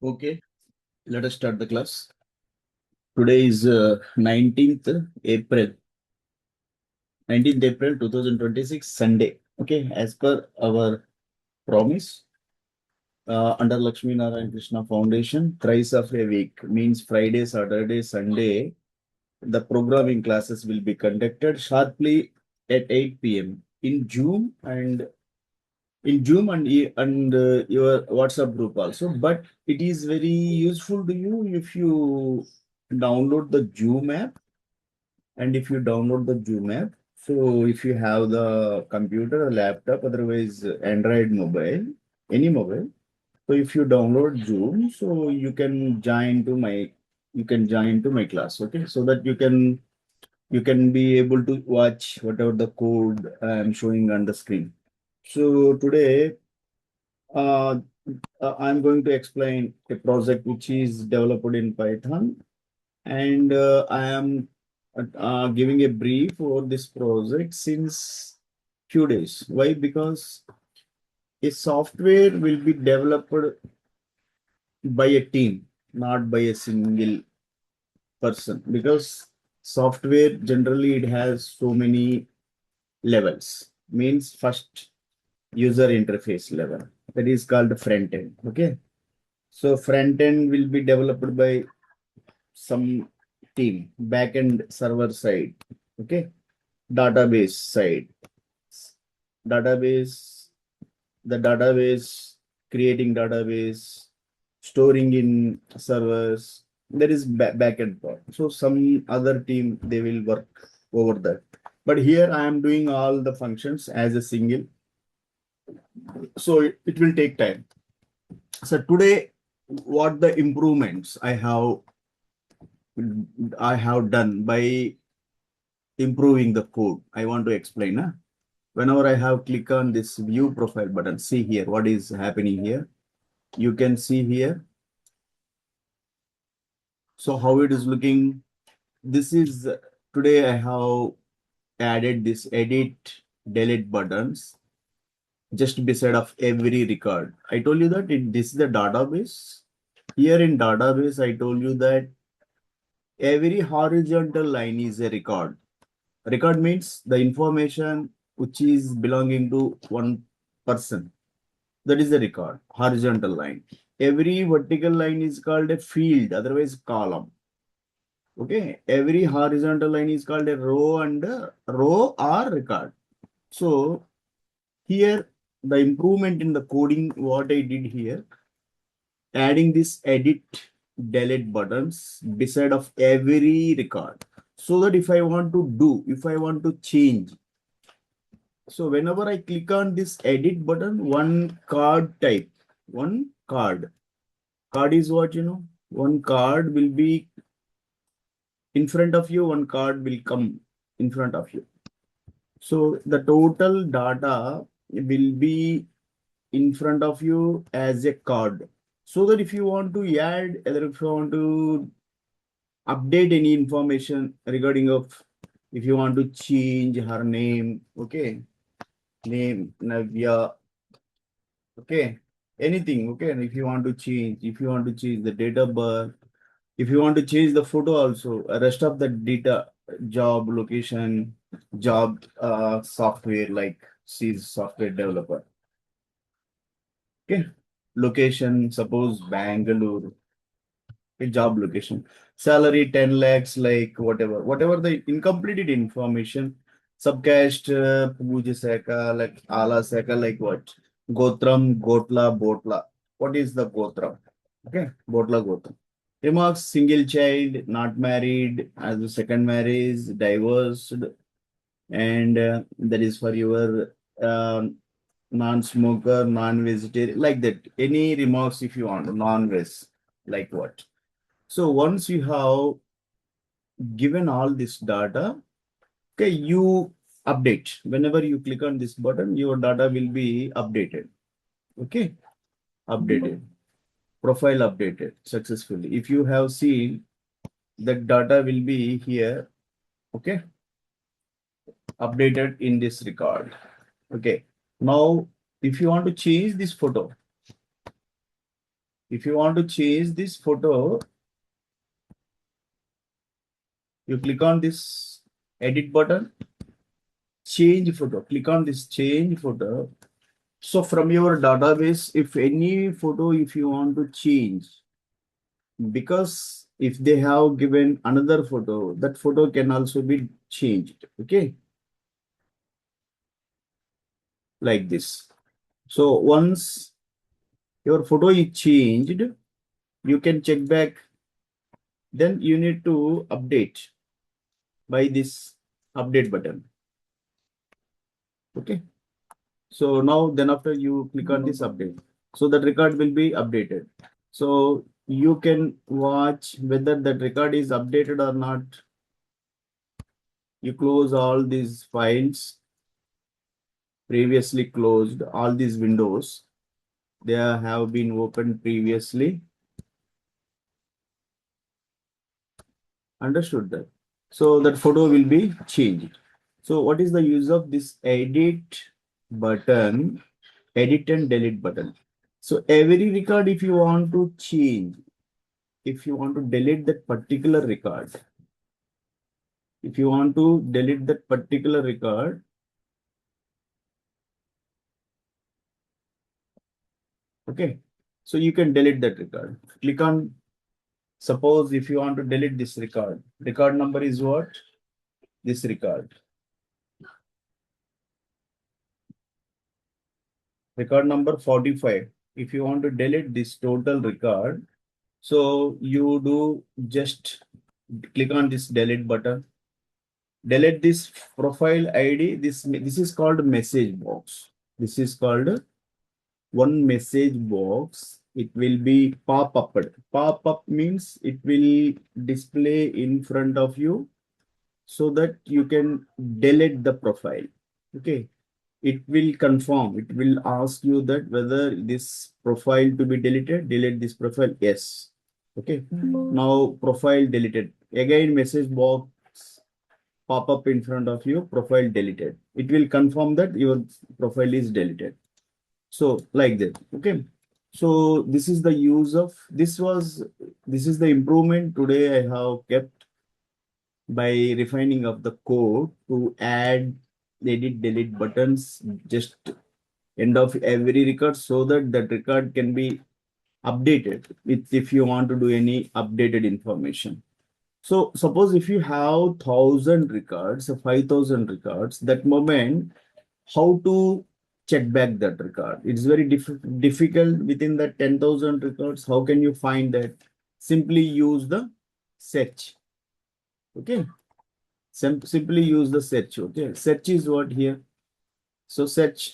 Okay, let us start the class. Today is 19th April, 19th April 2026, Sunday. Okay, as per our promise, under Lakshmi Narayan Krishna Foundation, thrice of a week means Friday, Saturday, Sunday. The programming classes will be conducted sharply at 8 p.m. in Zoom and your WhatsApp group also. But it is very useful to you if you download the Zoom app. And if you download the Zoom app, so if you have the computer or laptop, otherwise Android mobile, any mobile. So if you download Zoom, so you can join to my class. Okay, so that you can be able to watch whatever the code I am showing on the screen. So today uh, I'm going to explain a project which is developed in Python, and I am giving a brief for this project since few days. Why? Because a software will be developed by a team, not by a single person. Because software generally it has so many levels. Means first user interface level, that is called front end. Okay, so front end will be developed by some team, backend server side. Okay, database side, database, the database, creating database, storing in servers. There is backend part. So some other team they will work over that. But here I am doing all the functions as a single. So it will take time. So today, what the improvements I have done by improving the code, I want to explain. Whenever I have click on this view profile button, see here what is happening here. You can see here. So how it is looking. This is today I have added this edit delete buttons just beside of every record. I told you that this is the database. Here in database, I told you that every horizontal line is a record. Record means the information which is belonging to one person. That is the record, horizontal line. Every vertical line is called a field, otherwise column. Okay, every horizontal line is called a row and a row or record. So here the improvement in the coding, what I did here, adding this edit delete buttons beside of every record, so that if I want to change, so whenever I click on this edit button, one card is what one card will be in front of you, one card will come in front of you. So the total data will be in front of you as a card, so that if you want to add, either if you want to update any information regarding of, if you want to change her name, okay, name Navya, okay, anything, okay, and if you want to change the date of birth, if you want to change the photo also, rest of the data, job location, job software, like she's software developer, okay, location, suppose Bangalore, a job location, salary 10 lakhs, like whatever the incompleted information, subcaste, puja seka, like ala seka, like what, gotram, gotla, botla. What is the gotram? Okay, botla, gotram. Remarks: single child, not married, as a second marriage, divorced, and that is for your non-smoker, non-vegetarian, like that. Any remarks if you want, non-veg, like what? So once you have given all this data, okay, you update. Whenever you click on this button, your data will be updated. Okay, updated. Profile updated successfully. If you have seen, that data will be here. Okay, updated in this record. Okay, now if you want to change this photo, If you want to change this photo, you click on this edit button, change photo. Click on this change photo. So from your database, if any photo, if you want to change, because if they have given another photo, that photo can also be changed. Okay, like this. So once your photo is changed, you can check back. Then you need to update by this update button. Okay. So now then after you click on this update, so that record will be updated. So you can watch whether that record is updated or not. You close all these files, previously closed, all these windows, they have been opened previously. Understood that. So that photo will be changed. So what is the use of this edit button, edit and delete button? So every record, if you want to change, if you want to delete that particular record, if you want to delete that particular record, okay, so you can delete that record. Click on, suppose if you want to delete this record number is what? This record number 45. If you want to delete this total record, so you do just click on this delete button. Delete this profile ID. This is called message box. This is called one message box. It will be pop up. Pop up means it will display in front of you so that you can delete the profile. Okay. It will confirm. It will ask you that whether this profile to be deleted. Delete this profile. Yes. Okay. Now profile deleted. Again, message box pop up in front of you, profile deleted. It will confirm that your profile is deleted. So like that. Okay. So this is the use of this is the improvement today I have kept by refining of the code to add edit delete buttons just end of every record so that that record can be updated if you want to do any updated information. So suppose if you have 1,000 records, 5,000 records, that moment, how to check back that record? It's very difficult within the 10,000 records. How can you find that? Simply use the search. Okay. Simply use the search. Okay. Search is what here. So search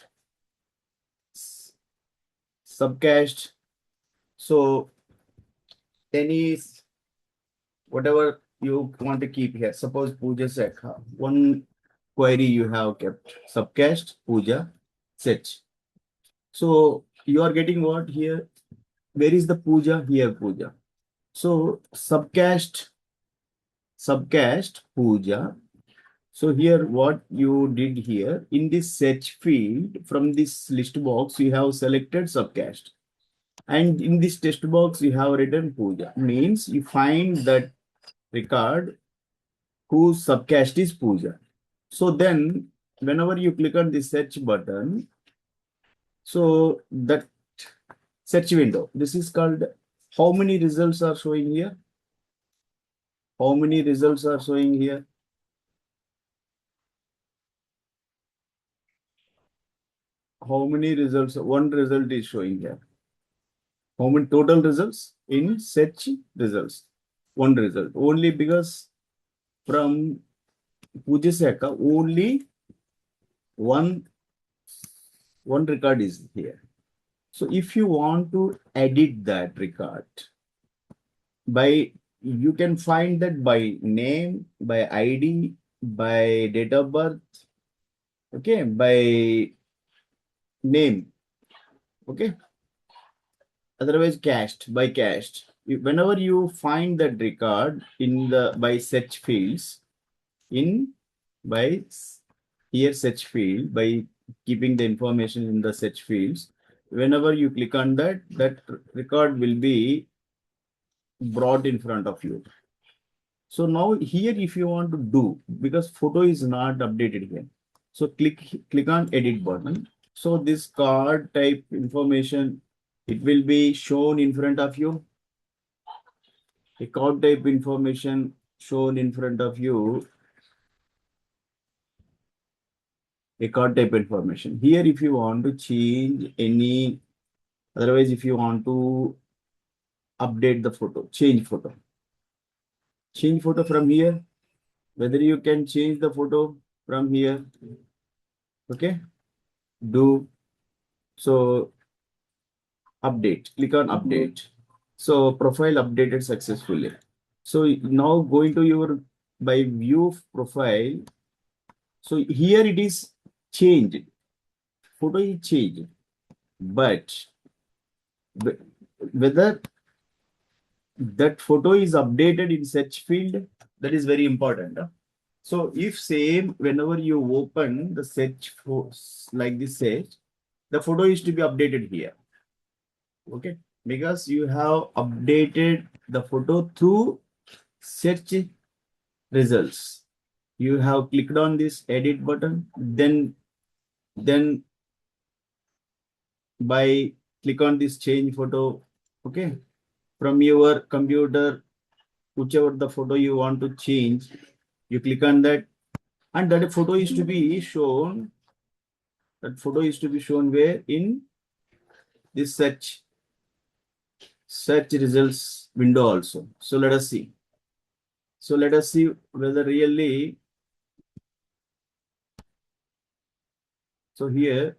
subcast. So any whatever you want to keep here. Suppose Puja Sekha. One query you have kept. Subcast, Puja, search. So you are getting what here? Where is the Puja? Here, Puja. So subcast, Puja. So here what you did here in this search field from this list box, you have selected subcast. And in this text box, you have written Puja. Means you find that record whose subcast is Puja. So then whenever you click on the search button, so that search window, this is called, how many results are showing here? How many results are showing here? How many results? One result is showing here. How many total results in search results? One result. Only because from Pujaseka, only one record is here. So if you want to edit that record, by you can find that by name, by ID, by date of birth, okay, by name, okay. Otherwise, cached by cached. Whenever you find that record in the by search fields, in by here search field by keeping the information in the search fields, whenever you click on that, that record will be brought in front of you. So now here, if you want to do, because photo is not updated here. So click on edit button. So this card type information, it will be shown in front of you. A card type information shown in front of you. A card type information. Here, if you want to change any, otherwise, if you want to update the photo, change photo from here, whether you can change the photo from here. Okay, do so. Update, click on update. So profile updated successfully. So now going to your by view profile. So here it is changed. Photo is changed, but whether that photo is updated in search field, that is very important. So if same, whenever you open the search for like this search, the photo is to be updated here. Okay, because you have updated the photo through search results. You have clicked on this edit button, then by click on this change photo. Okay, from your computer, whichever the photo you want to change, you click on that, and that photo is to be shown. That photo is to be shown where? In this search results window also. So let us see. So let us see whether really. So here,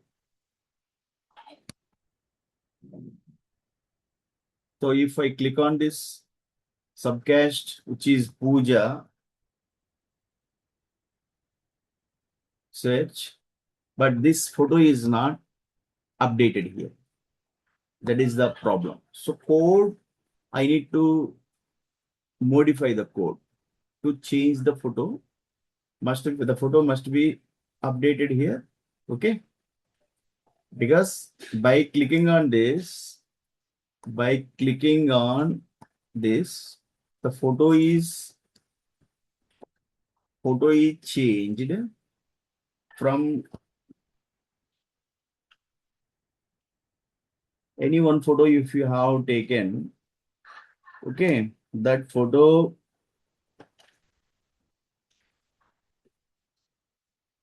so if I click on this subcast, which is Puja search, but this photo is not updated here. That is the problem. So code, I need to modify the code to change the photo. The photo must be updated here. Okay, because by clicking on this, the photo is changed from any one photo. If you have taken, okay, that photo,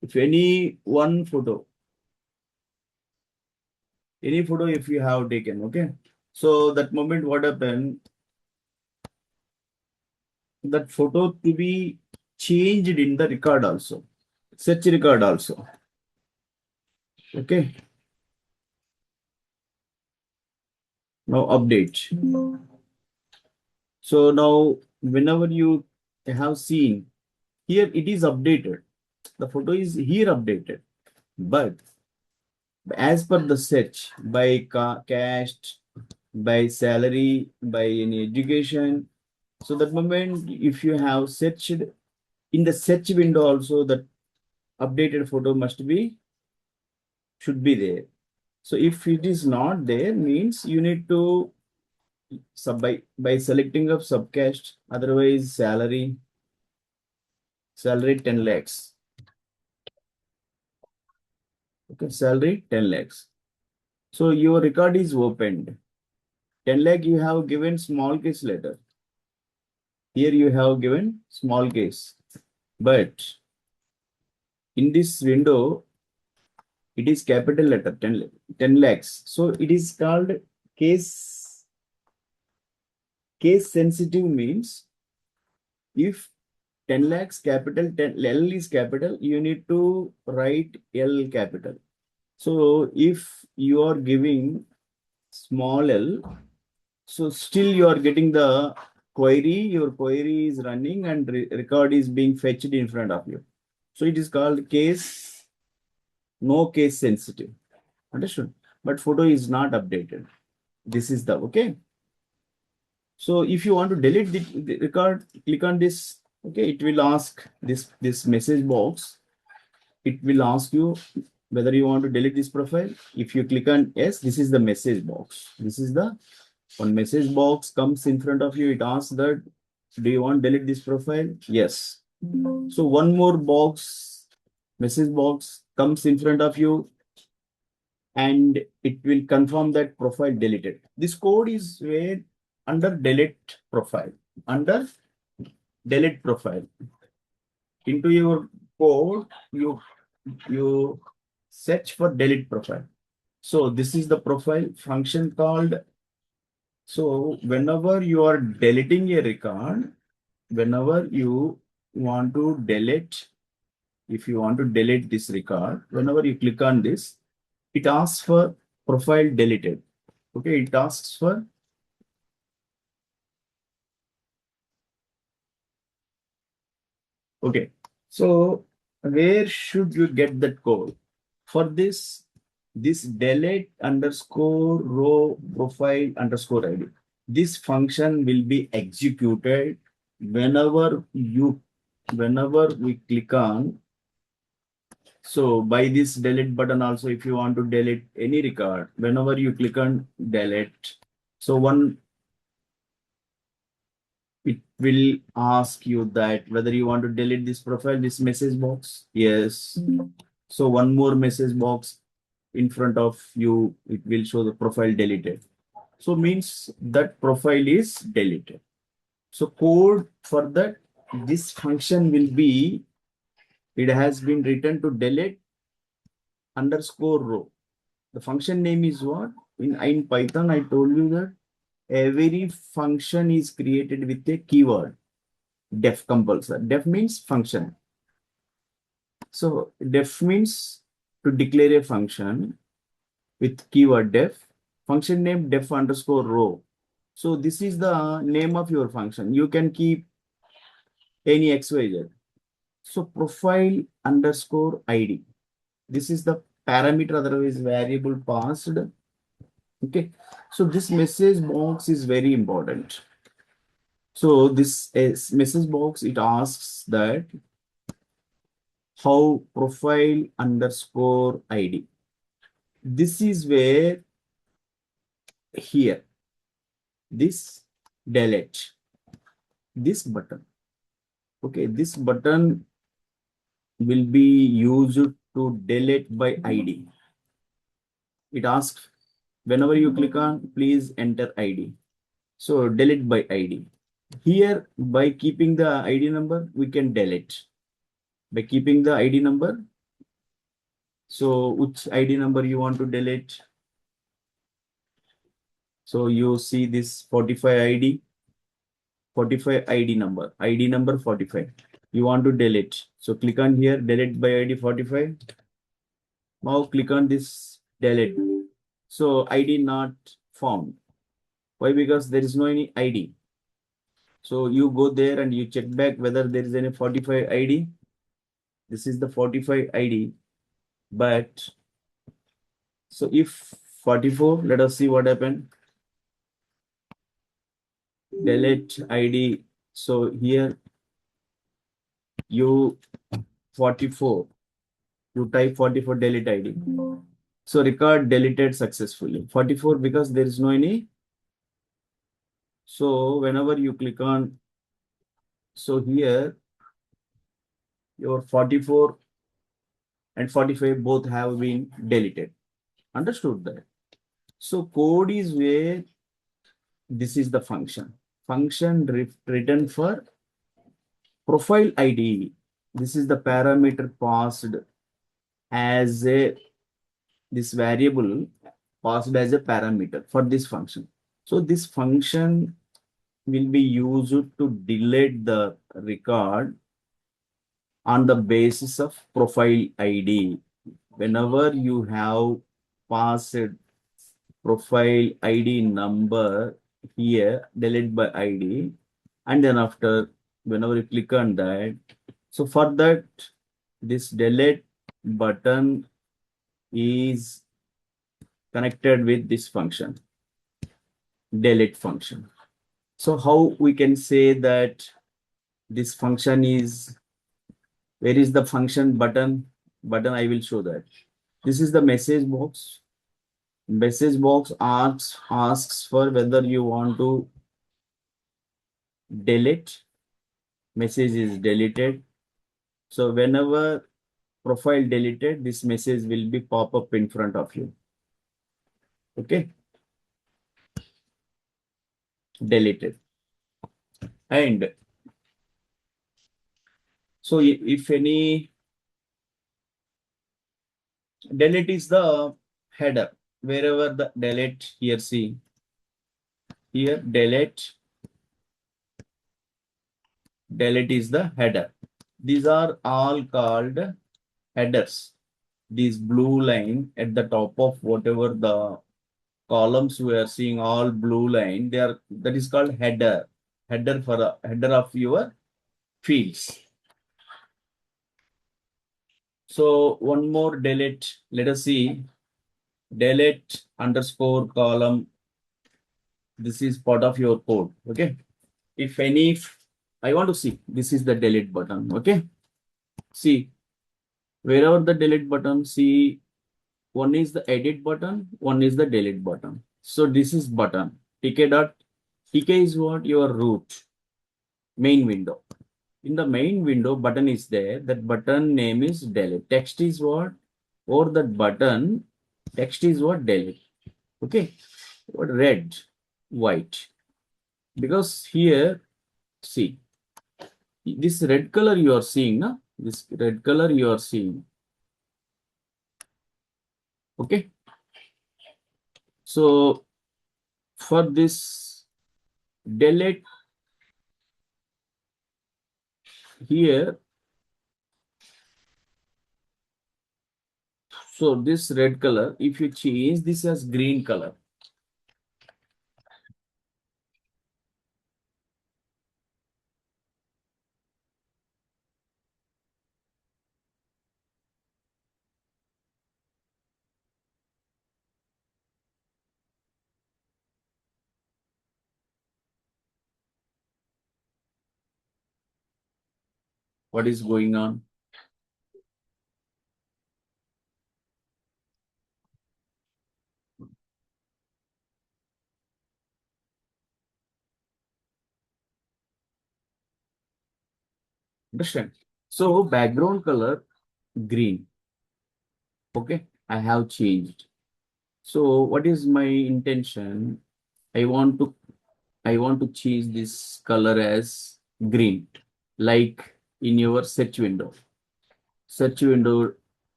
if any photo if you have taken, okay, so that moment what happened, that photo to be changed in the record also, search record also. Okay, now update. So now whenever you have seen here, it is updated, the photo is here updated, but as per the search by caste, by salary, by any education, so that moment if you have searched in the search window also, that updated photo should be there. So if it is not there, means you need to by selecting of subcaste, otherwise salary 10 lakhs. Okay, salary 10 lakhs. So your record is opened. 10 lakh you have given small case letter. Here you have given small case. But in this window, it is capital letter 10 lakhs. So it is called case sensitive, means if 10 lakhs capital, 10 L is capital, you need to write L capital. So if you are giving small l, so still you are getting the query, your query is running and record is being fetched in front of you. So it is called no case sensitive. Understood? But photo is not updated. This is the, okay. So if you want to delete the record, click on this. Okay, it will ask this message box. It will ask you whether you want to delete this profile. If you click on yes, this is the message box. This is the one message box comes in front of you. It asks that, do you want to delete this profile? Yes. So one more box, message box comes in front of you and it will confirm that profile deleted. This code is where under delete profile, under delete profile. Into your code, you search for delete profile. So this is the profile function called. So whenever you are deleting a record, whenever you want to delete, if you want to delete this record, whenever you click on this, it asks for profile deleted. Okay, it asks for okay. So where should you get that code? For this delete underscore row profile underscore ID. This function will be executed whenever we click on. So by this delete button also, if you want to delete any record, whenever you click on delete, so it will ask you that whether you want to delete this profile, this message box. Yes. So one more message box in front of you, it will show the profile deleted. So means that profile is deleted. So code for that, this function will be, it has been written to delete underscore row. The function name is what? In Python, I told you that every function is created with a keyword. Def compulsory. Def means function. So def means to declare a function with keyword def. Function name def underscore row. So this is the name of your function. You can keep any XYZ. So profile underscore ID. This is the parameter, otherwise variable passed. Okay. So this message box is very important. So this is message box, it asks that how profile underscore ID. This is where here, this delete, this button. Okay, this button will be used to delete by ID. It asks whenever you click on, please enter ID. So delete by ID. Here, by keeping the ID number, we can delete. By keeping the ID number, so which ID number you want to delete? So you see this 45 ID, 45 ID number 45. You want to delete. So click on here, delete by ID 45. Now click on this delete. So ID not found. Why? Because there is no any ID. So you go there and you check back whether there is any 45 ID. This is the 45 ID. But so if 44, let us see what happened. Delete ID. So here you 44. You type 44 delete ID. So record deleted successfully. 44 because there is no any. So whenever you click on, so here your 44 and 45 both have been deleted. Understood that? So code is where this is the function. Function written for profile ID. This is the parameter passed as a this variable passed as a parameter for this function. So this function will be used to delete the record on the basis of profile ID. Whenever you have passed profile ID number here, delete by ID, and then after, whenever you click on that, so for that, this delete button is connected with this function, delete function. So how we can say that this function is, where is the function button? I will show that. This is the message box. Message box asks for whether you want to delete. Message is deleted. So whenever profile deleted, this message will be pop up in front of you. Okay, deleted. And so if any delete is the header, wherever the delete here, see here delete is the header. These are all called headers. This blue line at the top of whatever the columns we are seeing, all blue line, they are, that is called header. Header for a header of your fields. So one more delete. Let us see. Delete underscore column. This is part of your code. Okay. If any, I want to see, this is the delete button. Okay. See, wherever the delete button, see, one is the edit button, one is the delete button. So this is button. TK is what? Your root, main window. In the main window, button is there. That button name is delete. Text is what? Or that button, text is what? Delete. Okay. What? Red, white. Because here, see, this red color you are seeing, na? This red color you are seeing. Okay. So for this delete here, so this red color, if you change this as green color, what is going on? Understand? So background color green. Okay, I have changed. So what is my intention? I want to change this color as green, like in your search window. Search window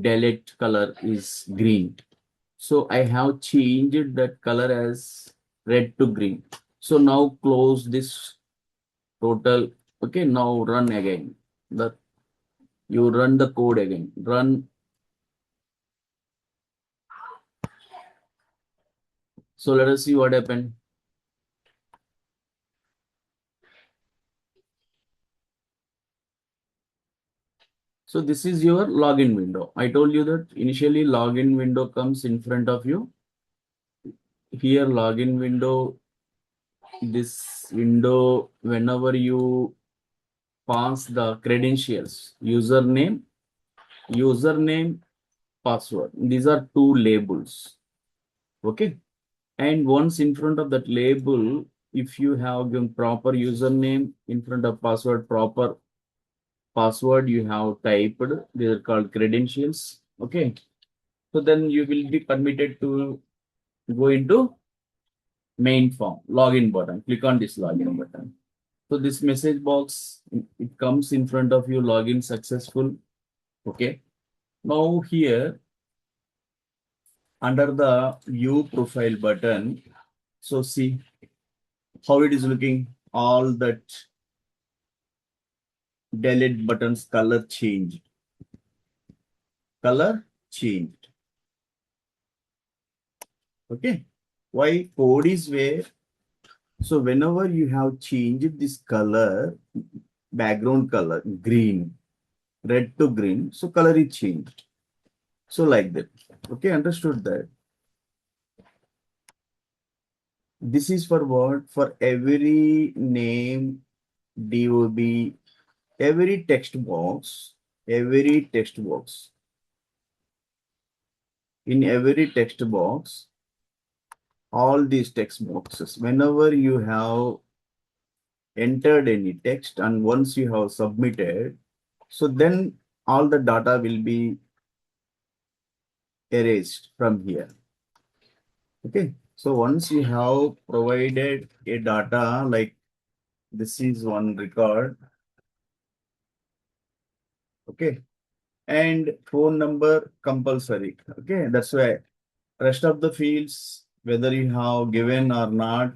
delete color is green. So I have changed that color as red to green. So now close this total. Okay, now run again. You run the code again. Run. So let us see what happened. So this is your login window. I told you that initially login window comes in front of you. Here login window, this window, whenever you pass the credentials, username, password. These are two labels. Okay. And once in front of that label, if you have given proper username in front of password, proper password you have typed, they are called credentials. Okay. So then you will be permitted to go into main form, login button. Click on this login button. So this message box, it comes in front of you, login successful. Okay. Now here under the view profile button, so see how it is looking. All that delete buttons color changed. Color changed. Okay. Why? Code is where. So whenever you have changed this color, background color, green, red to green, so color is changed. So like that. Okay, understood that. This is for what? For every name, DOB, every text box, in every text box, all these text boxes, whenever you have entered any text and once you have submitted, so then all the data will be erased from here. Okay. So once you have provided a data, like this is one record. Okay. And phone number compulsory. Okay. That's why rest of the fields, whether you have given or not,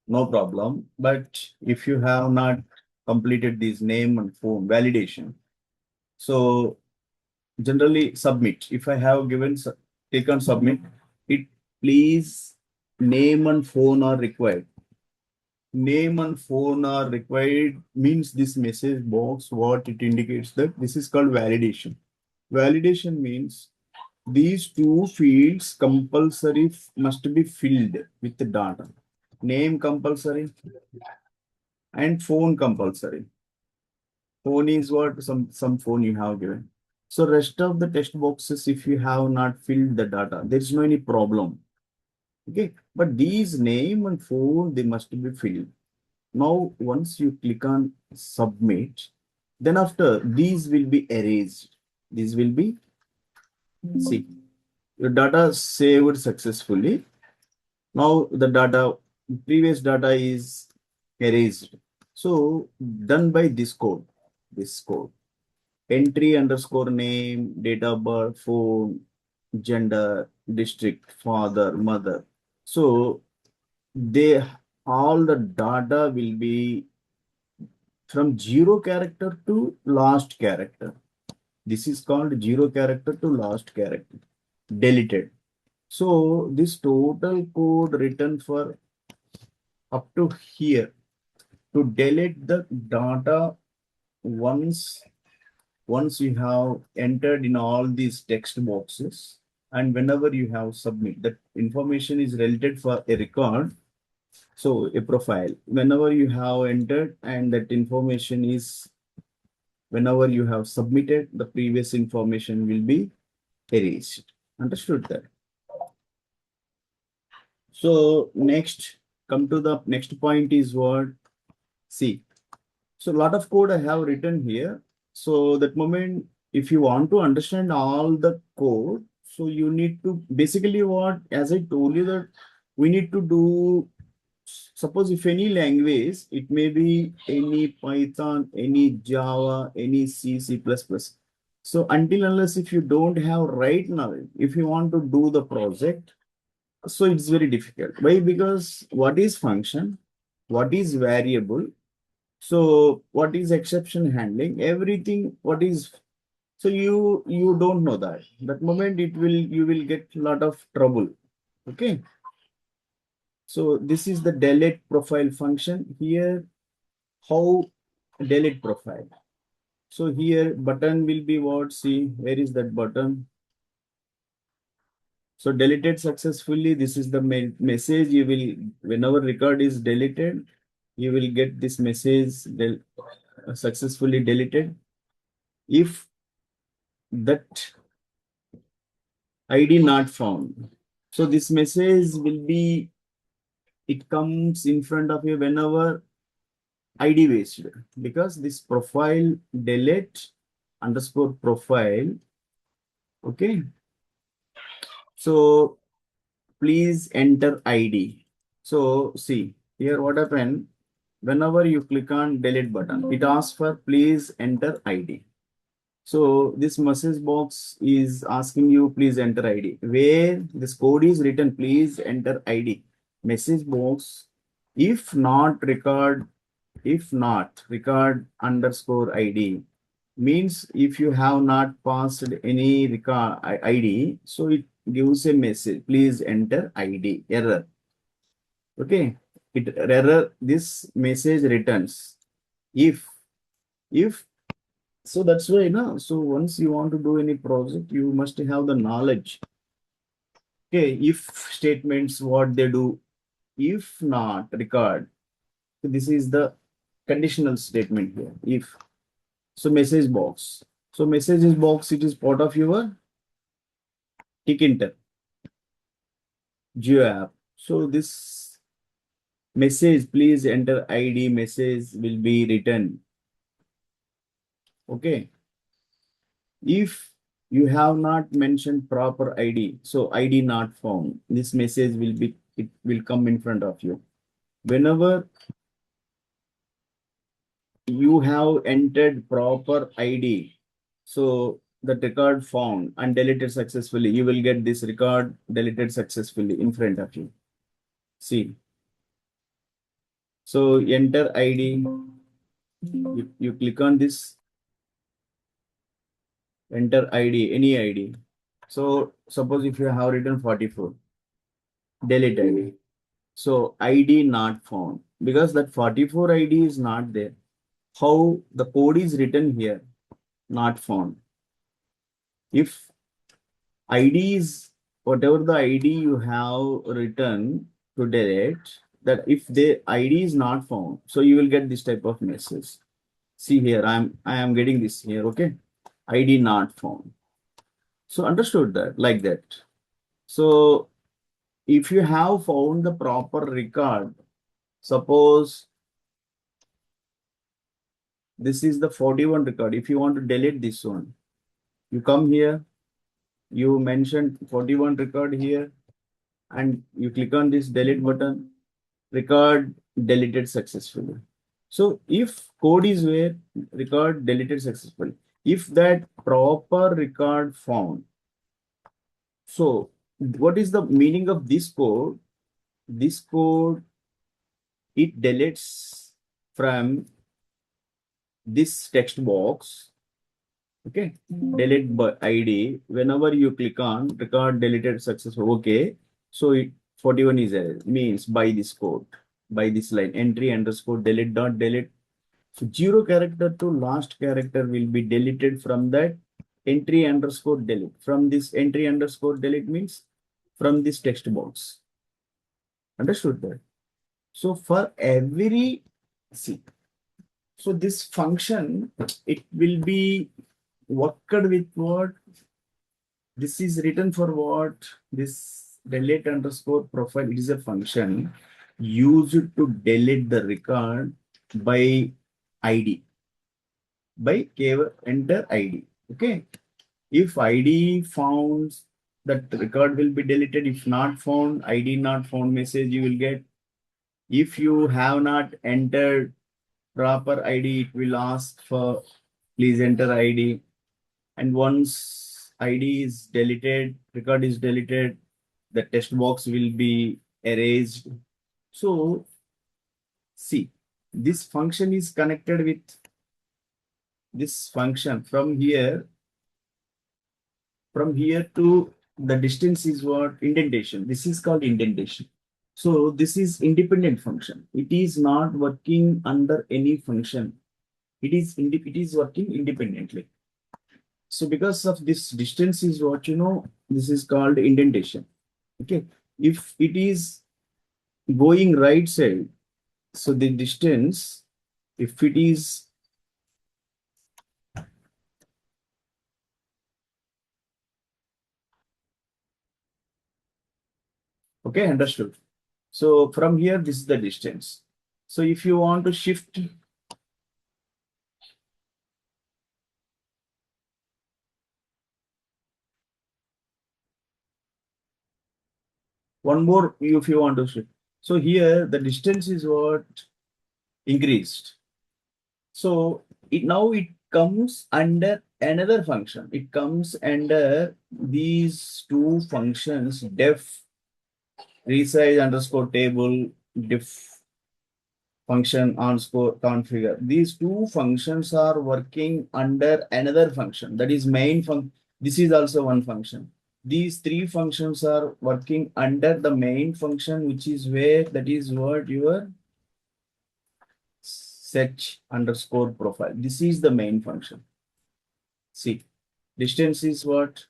no problem. But if you have not completed this name and phone validation, so generally submit. If I have given, click on submit, it please name and phone are required. Name and phone are required means this message box, what it indicates that this is called validation. Validation means these two fields compulsory must be filled with the data. Name compulsory and phone compulsory. Phone is what some phone you have given. So rest of the text boxes, if you have not filled the data, there is no any problem. Okay, but these name and phone, they must be filled. Now, once you click on submit, then after these will be erased. These will be, see, your data saved successfully. Now the data, previous data is erased. So done by this code, entry underscore name, date of birth, phone, gender, district, father, mother. So they, all the data will be from zero character to last character. This is called zero character to last character, deleted. So this total code written for up to here to delete the data once you have entered in all these text boxes, and whenever you have submit, that information is related for a record. So a profile, whenever you have entered and that information is, whenever you have submitted, the previous information will be erased. Understood that? So next, come to the next point is what? See. So a lot of code I have written here. So that moment, if you want to understand all the code, so you need to basically what, as I told you that we need to do, suppose if any language, it may be any Python, any Java, any C++. So until unless if you don't have right now, if you want to do the project, so it's very difficult. Why? Because what is function? What is variable? So what is exception handling? Everything, what is, so you don't know that. That moment it will, you will get a lot of trouble. Okay. So this is the delete profile function. Here, how delete profile. So here button will be what? See, where is that button? So deleted successfully. This is the message you will, whenever record is deleted, you will get this message successfully deleted. If that ID not found, so this message will be, it comes in front of you whenever ID based, because this profile delete underscore profile. Okay. So please enter ID. So see here what happened. Whenever you click on delete button, it asks for please enter ID. So this message box is asking you please enter ID. Where this code is written, please enter ID. Message box, if not record underscore ID, means if you have not passed any record ID, so it gives a message, please enter ID, error. Okay, it error, this message returns if so that's why now, so once you want to do any project, you must have the knowledge. Okay, if statements, what they do, if not record. So this is the conditional statement here. If, so message box. So message box, it is part of your tick enter. Geo app. So this message, please enter ID message will be written. Okay. If you have not mentioned proper ID, so ID not found, this message will be, it will come in front of you. Whenever you have entered proper ID, so that record found and deleted successfully, you will get this record deleted successfully in front of you. See, so enter ID, you click on this, enter ID, any ID. So suppose if you have written 44, delete ID. So ID not found because that 44 ID is not there. How the code is written here, not found. If ID is whatever the ID you have written to delete, that if the ID is not found, so you will get this type of message. See here, I am getting this here, okay? ID not found. So understood that like that. So if you have found the proper record, suppose this is the 41 record. If you want to delete this one, you come here, you mention 41 record here, and you click on this delete button, record deleted successfully. So if code is where record deleted successfully, if that proper record found, so what is the meaning of this code? This code, it deletes from this text box. Okay, delete by ID. Whenever you click on record deleted successful, okay. So 41 is error, means by this code, by this line, entry underscore delete dot delete. So 0 character to last character will be deleted from that entry underscore delete. From this entry underscore delete means from this text box. Understood that? So for every, see, so this function, it will be worked with what? This is written for what? This delete underscore profile, it is a function used to delete the record by ID, by enter ID. Okay. If ID found, that record will be deleted. If not found, ID not found message you will get. If you have not entered proper ID, it will ask for please enter ID. And once ID is deleted, record is deleted, the text box will be erased. So see, this function is connected with this function from here to the distance is what? Indentation. This is called indentation. So this is independent function. It is not working under any function. It is working independently. So because of this distance is what this is called indentation. Okay. If it is going right side, so the distance, if it is okay, understood. So from here, this is the distance. So if you want to shift, one more if you want to shift. So here the distance is what increased. So now it comes under another function. It comes under these two functions, def resize underscore table, def function on score configure. These two functions are working under another function, that is main function. This is also one function. These three functions are working under the main function, which is where, that is what your search underscore profile. This is the main function. See, distance is what?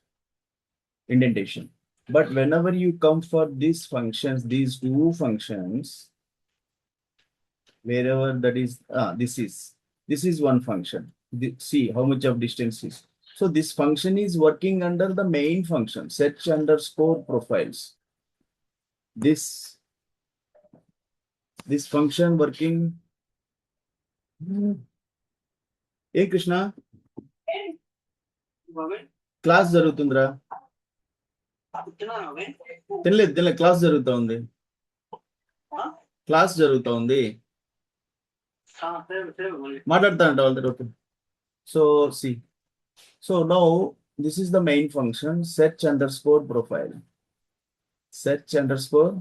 Indentation. But whenever you come for these functions, these two functions, wherever that is, this is one function. See how much of distance is. So this function is working under the main function, search underscore profiles. this function working. ఏ Krishna class జరుగుతుందిరా తినలేదు class జరుగుతా ఉంది మాట్లాడుతా అంట వాళ్ళతో okay so see so now this is the main function search underscore profile search underscore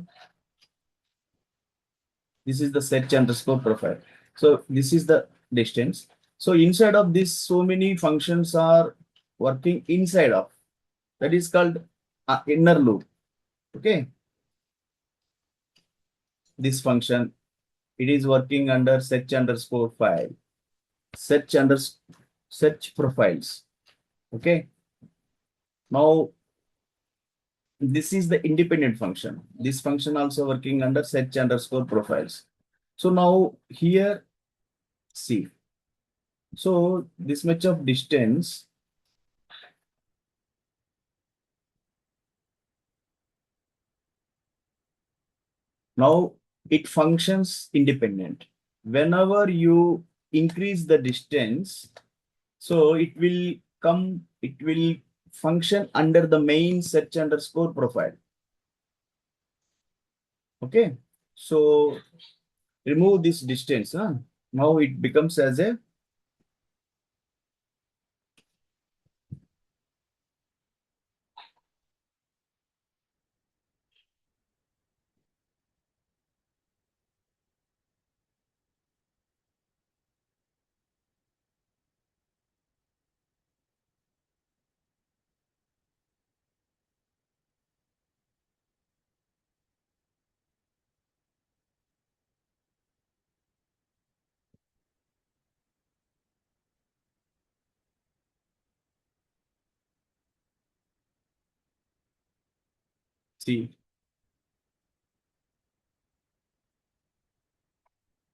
this is the search underscore profile. So this is the distance. So inside of this, so many functions are working inside of. That is called inner loop. Okay. This function, it is working under search underscore file, search profiles. Okay. Now this is the independent function. This function also working under search underscore profiles. So now here, see. So this much of distance. Now it functions independent. Whenever you increase the distance, so it will function under the main search underscore profile. Okay. So remove this distance. Now it becomes as a see